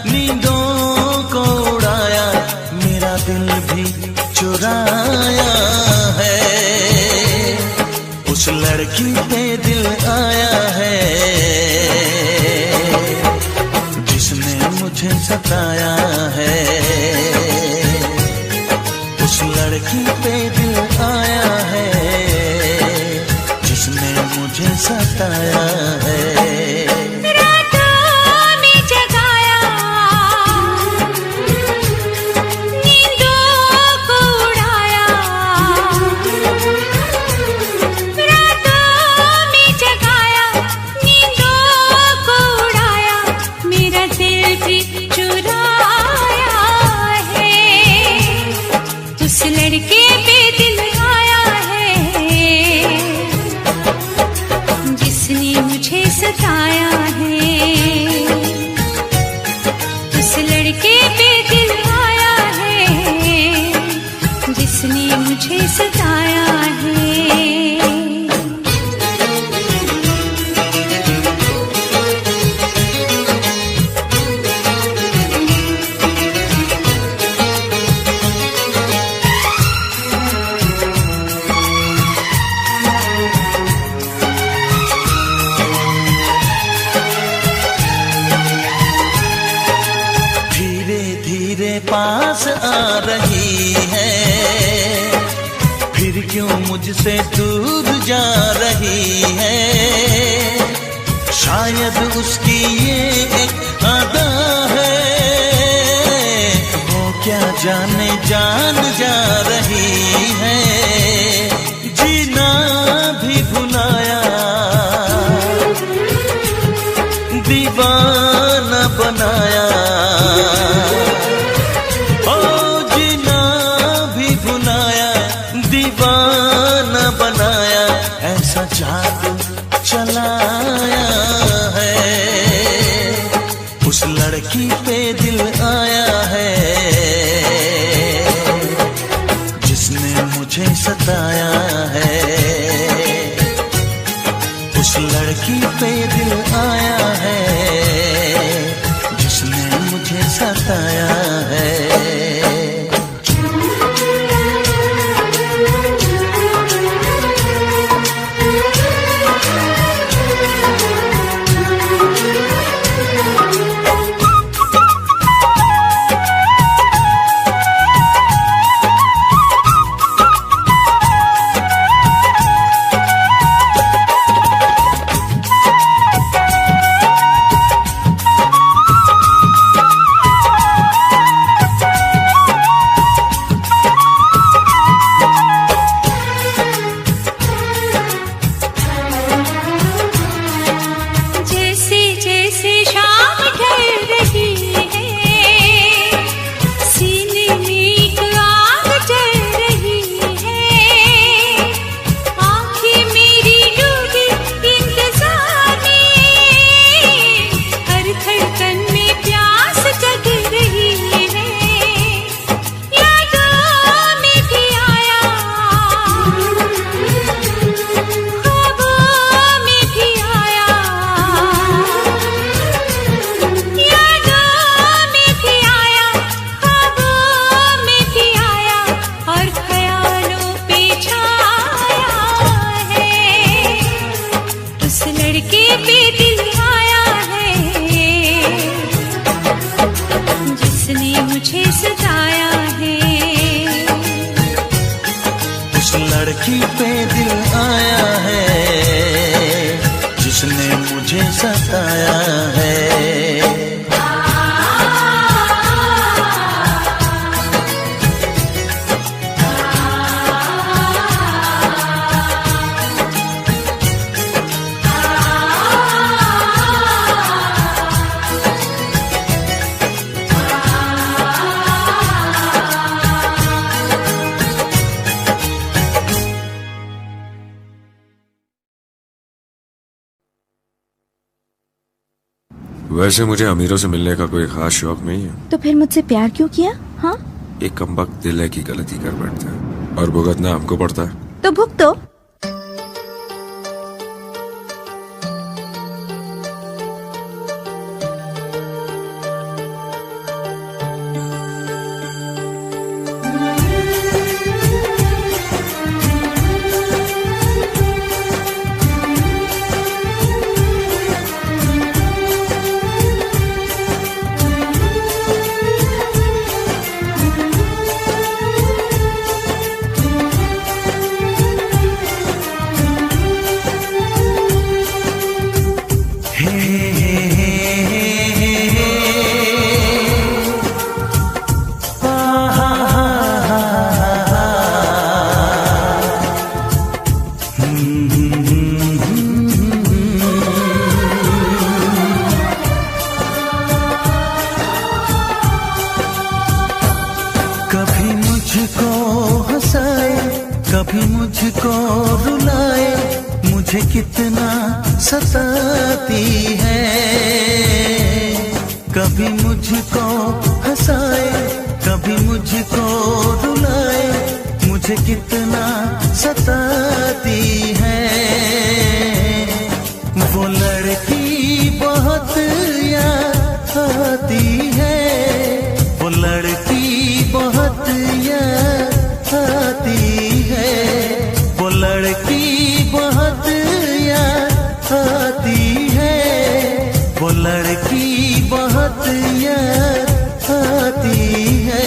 नींदों को उड़ाया, मेरा दिल भी चुराया है। उस लड़की पे दिल आया है जिसने मुझे सताया है। उस लड़की पे दिल आया है जिसने मुझे सताया है। पास आ रही है, फिर क्यों मुझसे दूर जा रही है। शायद उसकी ये एक अदा है, वो क्या जाने जान जा रही है। जीना भी भुलाया, दीवाना बनाया। ऐसा जादू चलाया है, उस लड़की पे दिल आया है जिसने मुझे सताया है। उस लड़की पे दिल आया है जिसने मुझे सताया है। लड़की पे दिल आया है जिसने मुझे सताया है। वैसे मुझे अमीरों से मिलने का कोई खास शौक नहीं है। तो फिर मुझसे प्यार क्यों किया? हाँ, एक कमबख्त दिल है की गलती कर बैठता है और भुगतना हमको पड़ता है। तो भुगतो। कभी मुझको रुलाए, मुझे कितना सताती है। कभी मुझको हंसाए, कभी मुझको रुलाए, मुझे कितना सताती है। वो लड़की बहुत याद आती है, वो लड़की बहुत याद आती है, वो लड़की बहुत याद आती है, वो लड़की बहुत याद आती है।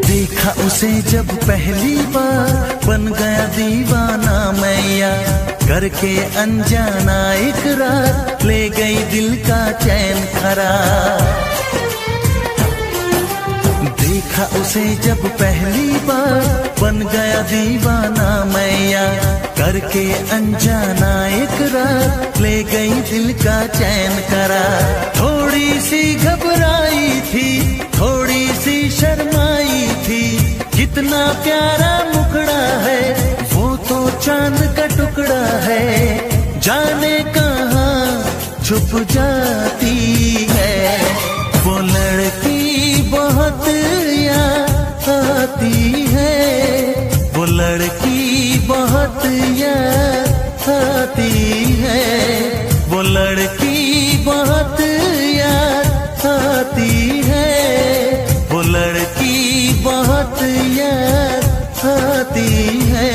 देखा उसे जब पहली बार, बन गया दीवाना मैया, करके अनजाना इकरार, ले गई दिल का चैन करार। देखा उसे जब पहली बार, बन गया दीवाना मैया, करके अनजाना इकरार, ले गई दिल का चैन करार। थोड़ी सी घबराई थी, थोड़ी सी शर्माई थी, कितना प्यारा मुखड़ा है, वो तो चांद का टुकड़ा है, जाने कहाँ छुप जाती है। वो लड़की बहुत याद आती है, वो लड़की बहुत याद आती है, वो लड़की बहुत याद आती है, वो लड़की बहुत याद आती है।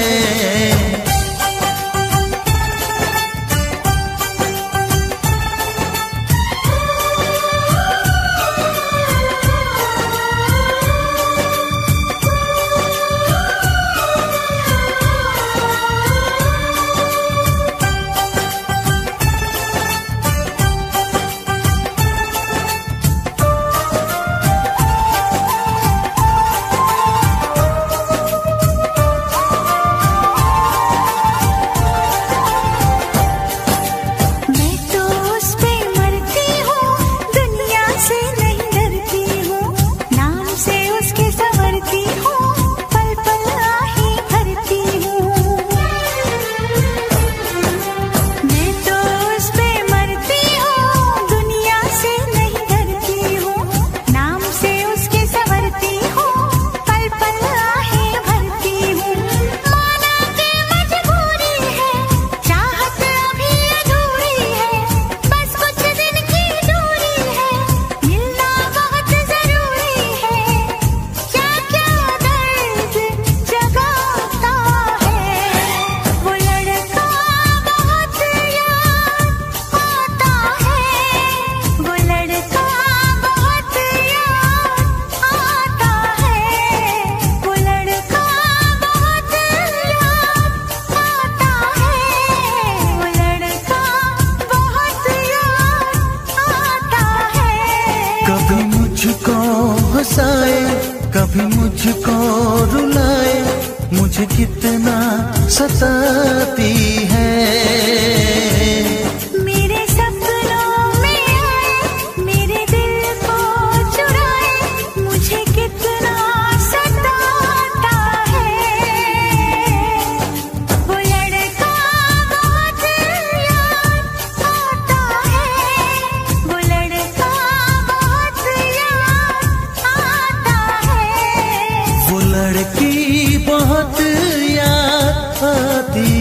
कभी मुझको हंसाए, कभी मुझको रुलाए, मुझे कितना सताती है। मेरे सपनों में आए, मेरे दिल को चुराए, मुझे कितना सताता है। वो लड़का बहुत याद आता है, वो लड़का बहुत याद आता है, वो लड़की बहुत याद आती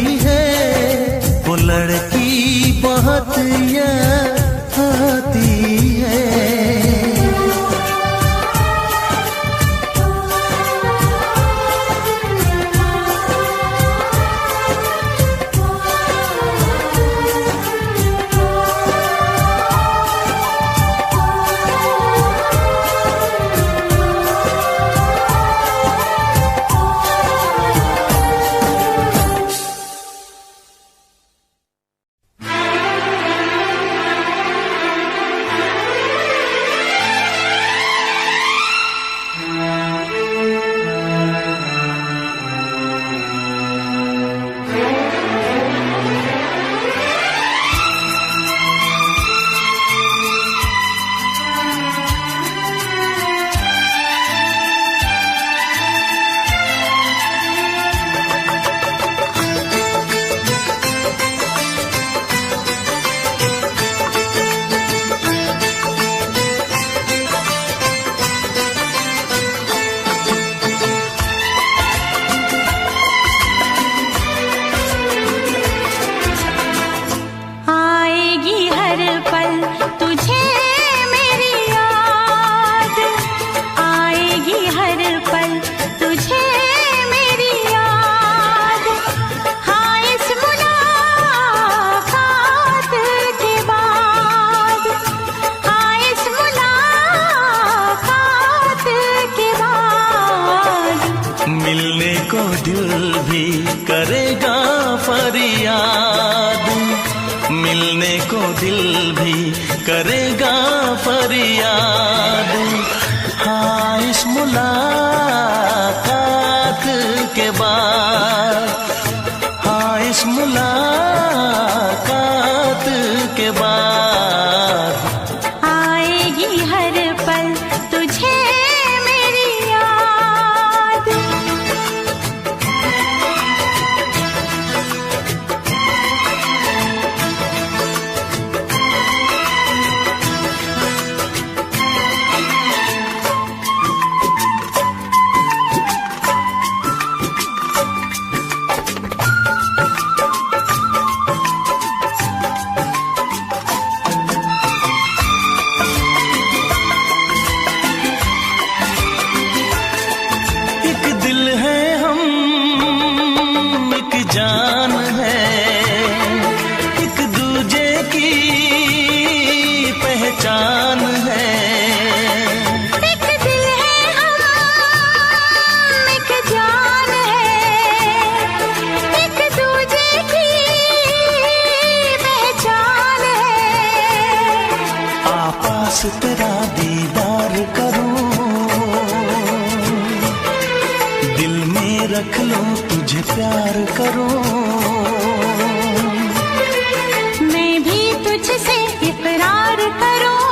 दिल भी करेगा फरियाद, मिलने को दिल भी करेगा फरियाद। हाँ, इस मुलाकात के बाद, हाँ इस मुलाकात के बाद आएगी हर पल तुझे मेरी याद। जान है, एक दूजे की पहचान है। एक दिल है हम, एक जान है, एक दूजे की पहचान है। आपास तेरा दीदार करूं, दिल में रख लूं तुझे प्यार करूं। मैं भी तुझसे इकरार करूं,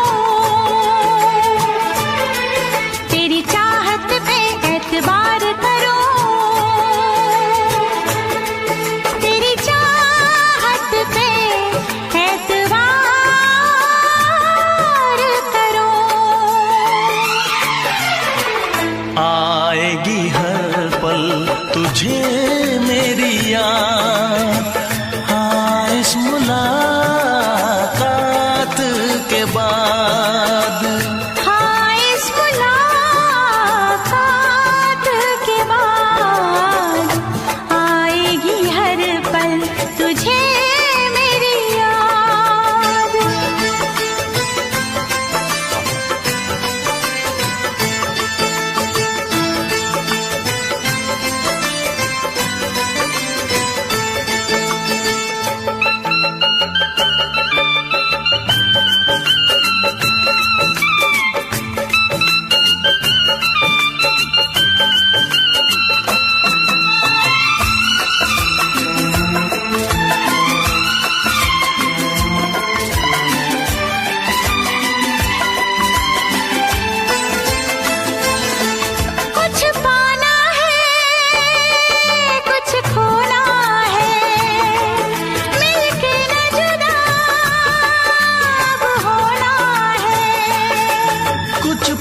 तेरी चाहत पे एतबार करूं, तेरी चाहत पे एतबार करूं। आएगी हर पल तुझे मेरी याद, हाँ इस मुलाकात के बाद, हाँ इस मुलाकात के बाद आएगी हर पल तुझे मेरी याद।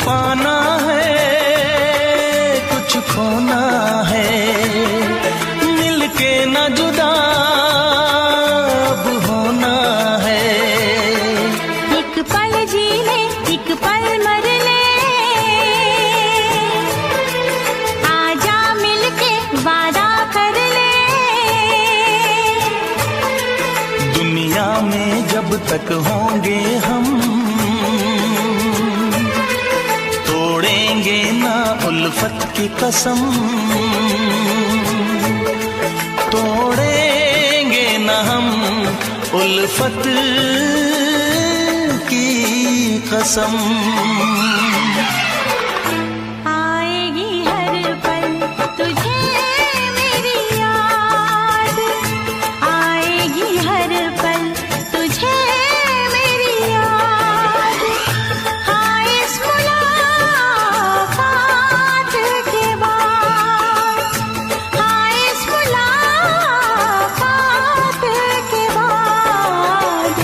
पाना है कुछ खोना है, मिलके न जुदा अब होना है। एक पल जी ले एक पल मर ले, आजा मिलके वादा कर ले। दुनिया में जब तक होंगे हम, तोड़ेंगे ना उल्फत की कसम, तोड़ेंगे ना हम उल्फत की कसम। आएगी हर पल तुझे मेरी याद, आएगी हर पल तुझे मेरी याद। हाँ इस मुलाकात के बाद, हाँ इस मुलाकात के बाद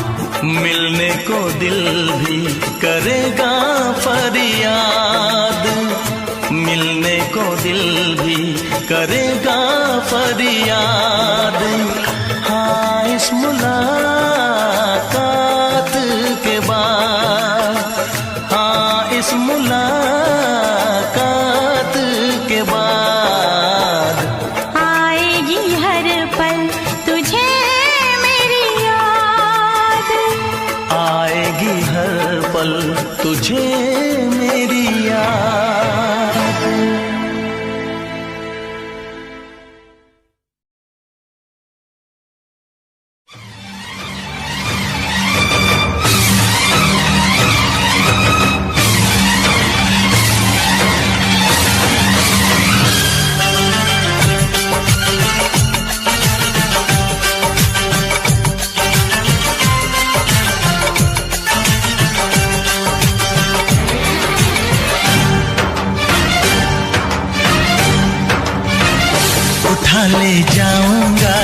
मिलने को दिल भी करेगा फरियाद, मिलने को दिल भी करेगा फरियाद। हाँ इस मुलाकात के बाद, हाँ इस मुलाकात के बाद आएगी हर पल तुझे मेरी याद, आएगी हर पल तुझे मेरी याद। उठा ले जाऊंगा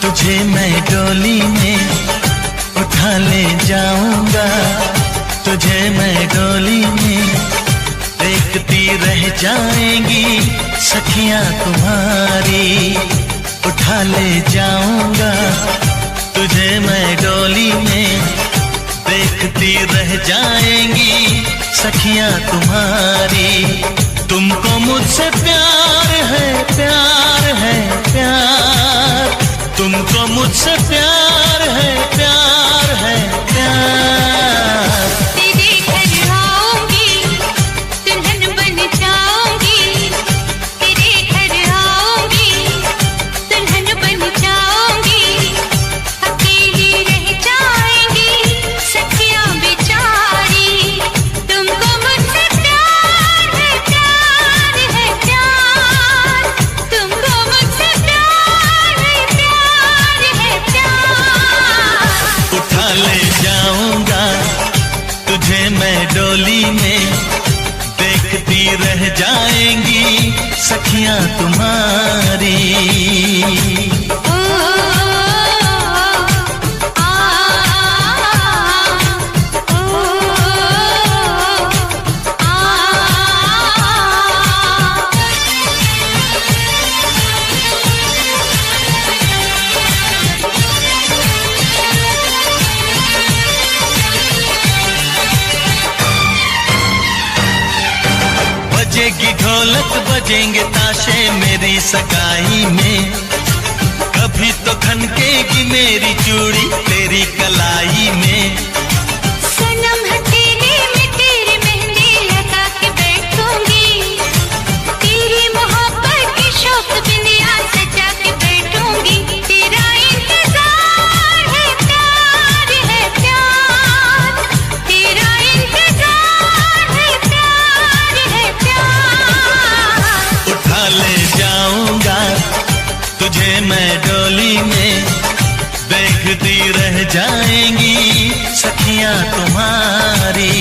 तुझे मैं डोली में, उठा ले जाऊंगा तुझे मैं डोली में। देखती रह जाएंगी सखियां तुम्हारी, उठा ले जाऊंगा तुझे मैं डोली में। देखती रह जाएंगी सखियां तुम्हारी। तुमको मुझसे प्यार है, प्यार है, प्यार। तुमको मुझसे प्यार है, प्यार है, प्यार। तेरे घर आऊंगी, दुल्हन बन जाऊंगी। तेरे घर आऊंगी, दुल्हन बन जाऊंगी। अकेली रह जाएंगी सखियां बेचारी। तुमको मुझसे प्यार है, प्यार है, प्यार। तुमको मुझसे प्यार है, प्यार है, प्यार। उठा ले जाऊंगा तुझे मैं डोली में। देखती रह जाएंगी सखियां तुम्हारी। ओ आ ओ बजेगी ढोलक बजेंगे ताशे मेरी सगाई में। कभी तो खनकेगी मेरी चूड़ी तेरी कलाई में। सनम हथेली में तेरी मेहंदी लगा के बैठूंगी। तेरी मोहब्बत की शौक बिंदिया सजा के बैठूंगी। तेरा इंतजार है, प्यार है, प्यार। तेरा इंतजार है, प्यार है, प्यार। उठा ले जाऊंगा तुझे मैं डोली में। देखती रह जाएंगी सखियां तुम्हारी।